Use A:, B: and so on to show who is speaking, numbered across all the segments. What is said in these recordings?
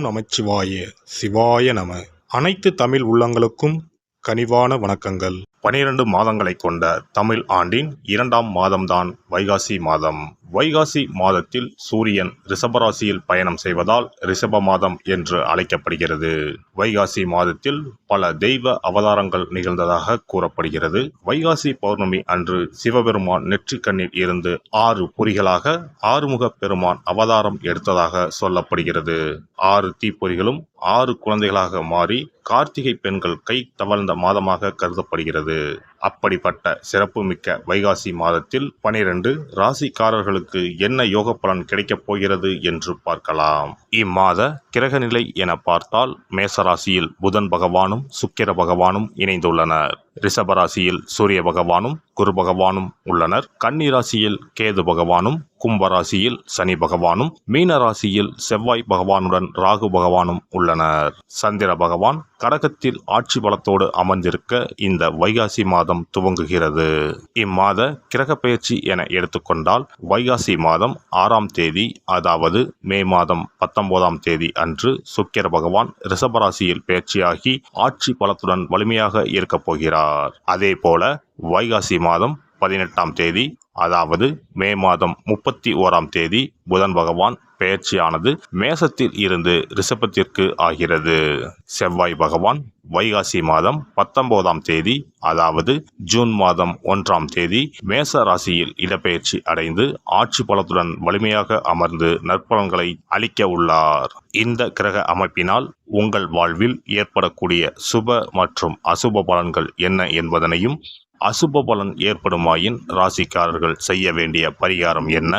A: நமச்சிவாய சிவாய நம. அனைத்து தமிழ் உள்ளங்களுக்கும் கனிவான வணக்கங்கள். 12 மாதங்களை கொண்ட தமிழ் ஆண்டின் 2ஆம் மாதம்தான் வைகாசி மாதம். வைகாசி மாதத்தில் சூரியன் ரிஷபராசியில் பயணம் செய்வதால் ரிஷப மாதம் என்று அழைக்கப்படுகிறது. வைகாசி மாதத்தில் பல தெய்வ அவதாரங்கள் நிகழ்ந்ததாக கூறப்படுகிறது. வைகாசி பௌர்ணமி அன்று சிவபெருமான் நெற்றிக்கண்ணில் இருந்து 6 பொறிகளாக ஆறுமுக பெருமான் அவதாரம் எடுத்ததாக சொல்லப்படுகிறது. 6 தீப்பொறிகளும் 6 குழந்தைகளாக மாறி கார்த்திகை பெண்கள் கை தவழ்ந்த மாதமாக கருதப்படுகிறது. அப்படிப்பட்ட சிறப்புமிக்க வைகாசி மாதத்தில் 12 ராசிக்காரர்களுக்கு என்ன யோக பலன் கிடைக்கப் போகிறது என்று பார்க்கலாம். இம்மாத கிரகநிலை என பார்த்தால் மேசராசியில் புதன் பகவானும் சுக்கிர பகவானும் இணைந்துள்ளனர். ரிஷபராசியில் சூரிய பகவானும் குரு பகவானும் உள்ளனர். கன்னி ராசியில் கேது பகவானும், கும்பராசியில் சனி பகவானும், மீன ராசியில் செவ்வாய் பகவானுடன் ராகு பகவானும் உள்ளனர். சந்திர பகவான் கடகத்தில் ஆட்சி பலத்தோடு அமர்ந்திருக்க இந்த வைகாசி மாதம் துவங்குகிறது. இம்மாத கிரக பெயர்ச்சி என எடுத்துக்கொண்டால் வைகாசி மாதம் 6ஆம் தேதி, அதாவது மே மாதம் 19ஆம் தேதி அன்று சுக்கிர பகவான் ரிஷபராசியில் பெயர்ச்சியாகி ஆட்சி பலத்துடன் வலிமையாக இருக்கப் போகிறார். அதே போல வைகாசி மாதம் 18ஆம் தேதி, அதாவது மே மாதம் 31ஆம் தேதி புதன் பகவான் பெயர்ச்சியானது மேசத்தில் இருந்து ரிஷபத்திற்கு ஆகிறது. செவ்வாய் பகவான் வைகாசி மாதம் 19ஆம் தேதி, அதாவது ஜூன் மாதம் 1ஆம் தேதி மேச ராசியில் இடப்பெயர்ச்சி அடைந்து ஆட்சி பலத்துடன் வலிமையாக அமர்ந்து நற்பலன்களை அளிக்க உள்ளார். இந்த கிரக அமைப்பினால் உங்கள் வாழ்வில் ஏற்படக்கூடிய சுப மற்றும் அசுப பலன்கள் என்ன என்பதனையும், அசுப பலன் ஏற்படுமாயின் ராசிக்காரர்கள் செய்ய வேண்டிய பரிகாரம் என்ன,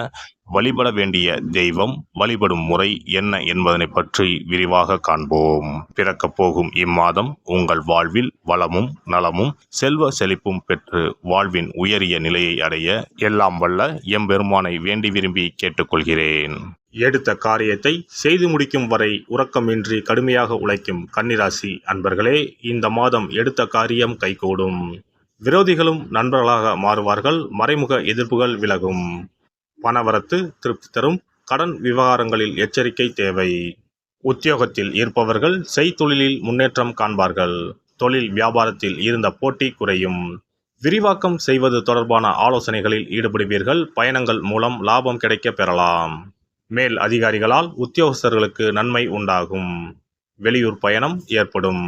A: வழிபட வேண்டிய தெய்வம், வழிபடும் முறை என்ன என்பதனை பற்றி விரிவாக காண்போம். பிறக்கப் போகும் இம்மாதம் உங்கள் வாழ்வில் வளமும் நலமும் செல்வ செழிப்பும் பெற்று வாழ்வின் உயரிய நிலையை அடைய எல்லாம் வல்ல எம்பெருமானை வேண்டி விரும்பி கேட்டுக்கொள்கிறேன். எடுத்த காரியத்தை செய்து முடிக்கும் வரை உறக்கமின்றி கடுமையாக உழைக்கும் கன்னிராசி அன்பர்களே, இந்த மாதம் எடுத்த காரியம் கைகூடும். விரோதிகளும் நண்பர்களாக மாறுவார்கள். மறைமுக எதிர்ப்புகள் விலகும். பணவரத்து திருப்தி தரும். கடன் விவகாரங்களில் எச்சரிக்கை தேவை. உத்தியோகத்தில் இருப்பவர்கள் செய்தொழிலில் முன்னேற்றம் காண்பார்கள். தொழில் வியாபாரத்தில் இருந்த போட்டி குறையும். விரிவாக்கம் செய்வது தொடர்பான ஆலோசனைகளில் ஈடுபடுவீர்கள். பயணங்கள் மூலம் லாபம் கிடைக்க பெறலாம். மேல் அதிகாரிகளால் உத்தியோகஸ்தர்களுக்கு நன்மை உண்டாகும். வெளியூர் பயணம் ஏற்படும்.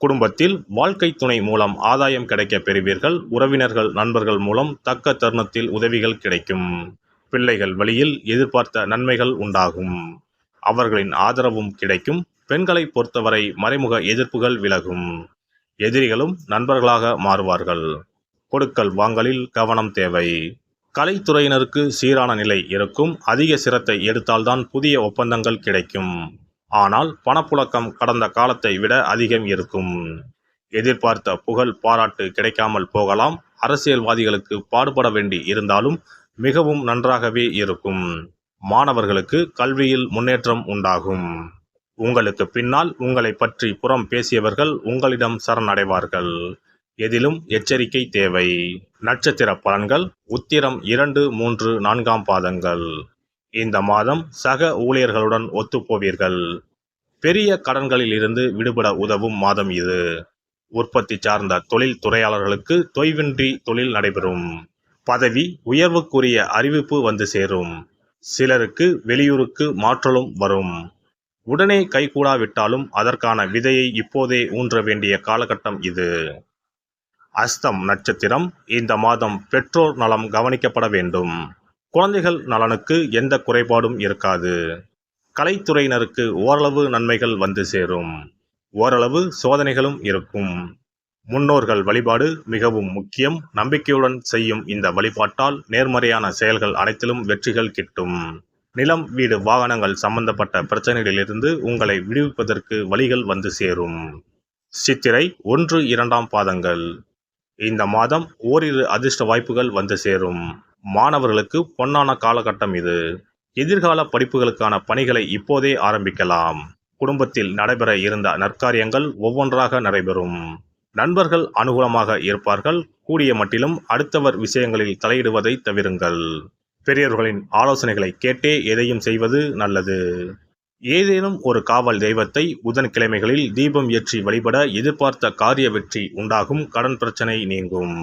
A: குடும்பத்தில் வாழ்க்கை துணை மூலம் ஆதாயம் கிடைக்க பெறுவீர்கள். உறவினர்கள் நண்பர்கள் மூலம் தக்க தருணத்தில் உதவிகள் கிடைக்கும். பிள்ளைகள் வழியில் எதிர்பார்த்த நன்மைகள் உண்டாகும். அவர்களின் ஆதரவும் கிடைக்கும். பெண்களை பொறுத்தவரை மறைமுக எதிர்ப்புகள் விலகும். எதிரிகளும் நண்பர்களாக மாறுவார்கள். கொடுக்கல் வாங்கலில் கவனம் தேவை. கலைத்துறையினருக்கு சீரான நிலை இருக்கும். அதிக சிரத்தை எடுத்தால்தான் புதிய ஒப்பந்தங்கள் கிடைக்கும். ஆனால் பணப்புழக்கம் கடந்த காலத்தை விட அதிகம் இருக்கும். எதிர்பார்த்த புகழ் பாராட்டு கிடைக்காமல் போகலாம். அரசியல்வாதிகளுக்கு பாடுபட வேண்டி இருந்தாலும் மிகவும் நன்றாகவே இருக்கும். மாணவர்களுக்கு கல்வியில் முன்னேற்றம் உண்டாகும். உங்களுக்கு பின்னால் உங்களை பற்றி புறம் பேசியவர்கள் உங்களிடம் சரணடைவார்கள். எதிலும் எச்சரிக்கை தேவை. நட்சத்திர பலன்கள் உத்திரம் 2, 3, 4ஆம் பாதங்கள். இந்த மாதம் சக ஊழியர்களுடன் ஒத்துப்போவீர்கள். பெரிய கடன்களில் இருந்து விடுபட உதவும் மாதம் இது. உற்பத்தி சார்ந்த தொழில் துறையாளர்களுக்கு தொய்வின்றி தொழில் நடைபெறும். பதவி உயர்வுக்குரிய அறிவிப்பு வந்து சேரும். சிலருக்கு வெளியூருக்கு மாற்றலும் வரும். உடனே கைகூடாவிட்டாலும் அதற்கான விதையை இப்போதே ஊன்ற வேண்டிய காலகட்டம் இது. அஸ்தம் நட்சத்திரம். இந்த மாதம் பெற்றோர் நலம் கவனிக்கப்பட வேண்டும். குழந்தைகள் நலனுக்கு எந்த குறைபாடும் இருக்காது. கலைத்துறையினருக்கு ஓரளவு நன்மைகள் வந்து சேரும். ஓரளவு சோதனைகளும் இருக்கும். முன்னோர்கள் வழிபாடு மிகவும் முக்கியம். நம்பிக்கையுடன் செய்யும் இந்த வழிபாட்டால் நேர்மறையான செயல்கள் அனைத்திலும் வெற்றிகள் கிட்டும். நிலம், வீடு, வாகனங்கள் சம்பந்தப்பட்ட பிரச்சனைகளிலிருந்து உங்களை விடுவிப்பதற்கு வழிகள் வந்து சேரும். சித்திரை 1, 2ஆம் பாதங்கள். இந்த மாதம் ஓரிரு அதிர்ஷ்ட வாய்ப்புகள் வந்து சேரும். மாணவர்களுக்கு பொன்னான காலகட்டம் இது. எதிர்கால படிப்புகளுக்கான பணிகளை இப்போதே ஆரம்பிக்கலாம். குடும்பத்தில் நடைபெற இருந்த நற்காரியங்கள் ஒவ்வொன்றாக நடைபெறும். நண்பர்கள் அனுகூலமாக இருப்பார்கள். கூடிய மட்டிலும் அடுத்தவர் விஷயங்களில் தலையிடுவதை தவிருங்கள். பெரியவர்களின் ஆலோசனைகளை கேட்டே எதையும் செய்வது நல்லது. ஏதேனும் ஒரு காவல் தெய்வத்தை புதன்கிழமைகளில் தீபம் ஏற்றி வழிபட எதிர்பார்த்த காரிய வெற்றி உண்டாகும், கடன் பிரச்சனை நீங்கும்.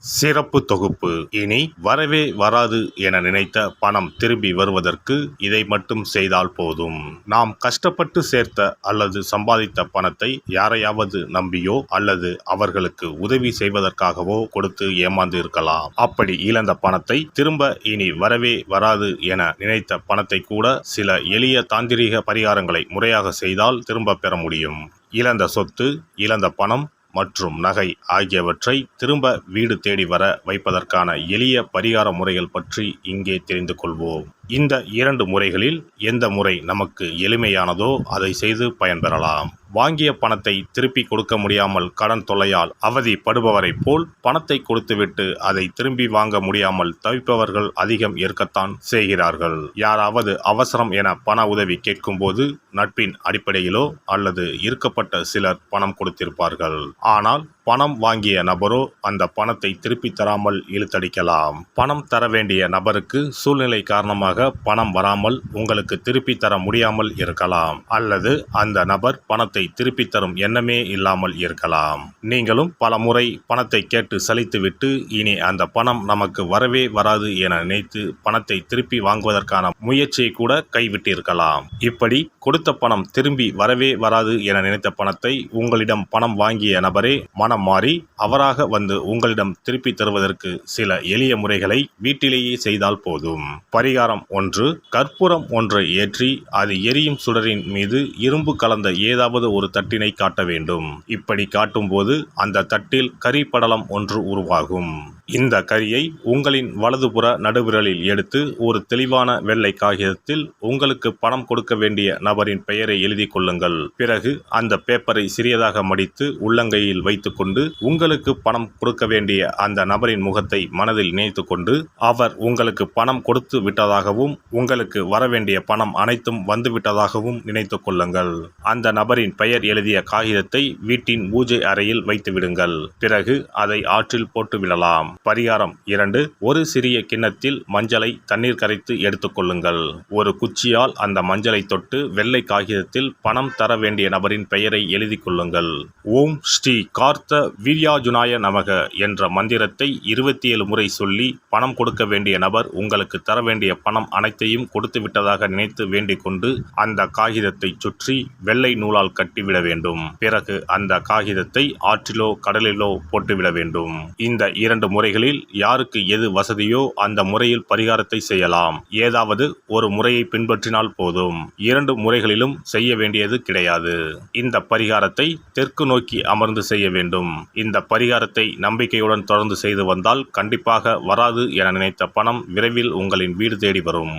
A: சிறப்பு தொகுப்பு. இனி வரவே வராது என நினைத்த பணம் திரும்பி வருவதற்கு இதை மட்டும் செய்தால் போதும். நாம் கஷ்டப்பட்டு சேர்த்த அல்லது சம்பாதித்த பணத்தை யாரையாவது நம்பியோ அல்லது அவர்களுக்கு உதவி செய்வதற்காகவோ கொடுத்து ஏமாந்து இருக்கலாம். அப்படி இழந்த பணத்தை திரும்ப இனி வரவே வராது என நினைத்த பணத்தை கூட சில எளிய தாந்திரீக பரிகாரங்களை முறையாக செய்தால் திரும்ப பெற முடியும். இழந்த சொத்து, இழந்த பணம் மற்றும் நகை ஆகியவற்றை திரும்ப வீடு தேடி வர வைப்பதற்கான எளிய பரிகார முறைகள் பற்றி இங்கே தெரிந்து கொள்வோம். இந்த 2 முறைகளில் எந்த முறை நமக்கு எளிமையானதோ அதை செய்து பயன்பெறலாம். வாங்கிய பணத்தை திருப்பி கொடுக்க முடியாமல் கடன் தொல்லையால் அவதிப்படுபவரை போல் பணத்தை கொடுத்துவிட்டு அதை திரும்பி வாங்க முடியாமல் தவிப்பவர்கள் அதிகம் இருக்கத்தான் செய்கிறார்கள். யாராவது அவசரம் என பண உதவி கேட்கும்போது நட்பின் அடிப்படையிலோ அல்லது இருக்கப்பட்ட சிலர் பணம் கொடுத்திருப்பார்கள். ஆனால் பணம் வாங்கிய நபரோ அந்த பணத்தை திருப்பி தராமல் இழுத்தடிக்கலாம். பணம் தர வேண்டிய நபருக்கு சூழ்நிலை காரணமாக பணம் வராமல் உங்களுக்கு திருப்பி தர முடியாமல் இருக்கலாம். அல்லது அந்த நபர் பணத்தை திருப்பி தரும் எண்ணமே இல்லாமல் இருக்கலாம். நீங்களும் பல முறை பணத்தை கேட்டு சலித்துவிட்டு இனி அந்த பணம் நமக்கு வரவே வராது என நினைத்து பணத்தை திருப்பி வாங்குவதற்கான முயற்சியை கூட கைவிட்டிருக்கலாம். இப்படி கொடுத்த பணம் திரும்பி வரவே வராது என நினைத்த பணத்தை உங்களிடம் பணம் வாங்கிய நபரே மனம் மாறி அவராக வந்து உங்களிடம் திருப்பி தருவதற்கு சில எளிய முறைகளை வீட்டிலேயே செய்தால் போதும். பரிகாரம் 1. கற்பூரம் ஒன்றை ஏற்றி அது எரியும் சுடரின் மீது இரும்பு கலந்த ஏதாவது ஒரு தட்டினை காட்ட வேண்டும். இப்படி காட்டும் போது அந்த தட்டில் கரி படலம் ஒன்று உருவாகும். இந்த கரியை உங்களின் வலதுபுற நடுவிரலில் எடுத்து ஒரு தெளிவான வெள்ளை காகிதத்தில் உங்களுக்கு பணம் கொடுக்க வேண்டிய நபரின் பெயரை எழுதி கொள்ளுங்கள். பிறகு அந்த பேப்பரை சிறியதாக மடித்து உள்ளங்கையில் வைத்துக்கொண்டு உங்களுக்கு பணம் கொடுக்க வேண்டிய அந்த நபரின் முகத்தை மனதில் நினைத்து கொண்டு அவர் உங்களுக்கு பணம் கொடுத்து விட்டதாகவும் உங்களுக்கு வரவேண்டிய பணம் அனைத்தும் வந்துவிட்டதாகவும் நினைத்து கொள்ளுங்கள். அந்த நபரின் பெயர் எழுதிய காகிதத்தை வீட்டின் பூஜை அறையில் வைத்து விடுங்கள். பிறகு அதை ஆற்றில் போட்டு விடலாம். பரிகாரம் 2. ஒரு சிறிய கிண்ணத்தில் மஞ்சளை தண்ணீர் கரைத்து எடுத்துக்கொள்ளுங்கள். ஒரு குச்சியால் அந்த மஞ்சளை தொட்டு வெள்ளை காகிதத்தில் பணம் தர வேண்டிய நபரின் பெயரை எழுதி கொள்ளுங்கள். ஓம் ஸ்ரீ கார்த்த வீர்யாஜுனாய நமக என்ற மந்திரத்தை 27 முறை சொல்லி பணம் கொடுக்க வேண்டிய நபர் உங்களுக்கு தர வேண்டிய பணம் அனைத்தையும் கொடுத்து விட்டதாக நினைத்து வேண்டிக் கொண்டு அந்த காகிதத்தை சுற்றி வெள்ளை நூலால் கட்டிவிட வேண்டும். பிறகு அந்த காகிதத்தை ஆற்றிலோ கடலிலோ போட்டுவிட வேண்டும். இந்த 2 முறைகளில் யாருக்கு எது வசதியோ அந்த முறையில் பரிகாரத்தை செய்யலாம். ஏதாவது ஒரு முறையை பின்பற்றினால் போதும். 2 முறைகளிலும் செய்ய வேண்டியது கிடையாது. இந்த பரிகாரத்தை தெற்கு நோக்கி அமர்ந்து செய்ய வேண்டும். இந்த பரிகாரத்தை நம்பிக்கையுடன் தொடர்ந்து செய்து வந்தால் கண்டிப்பாக வராது என நினைத்த பணம் விரைவில் உங்களின் வீடு தேடி வரும்.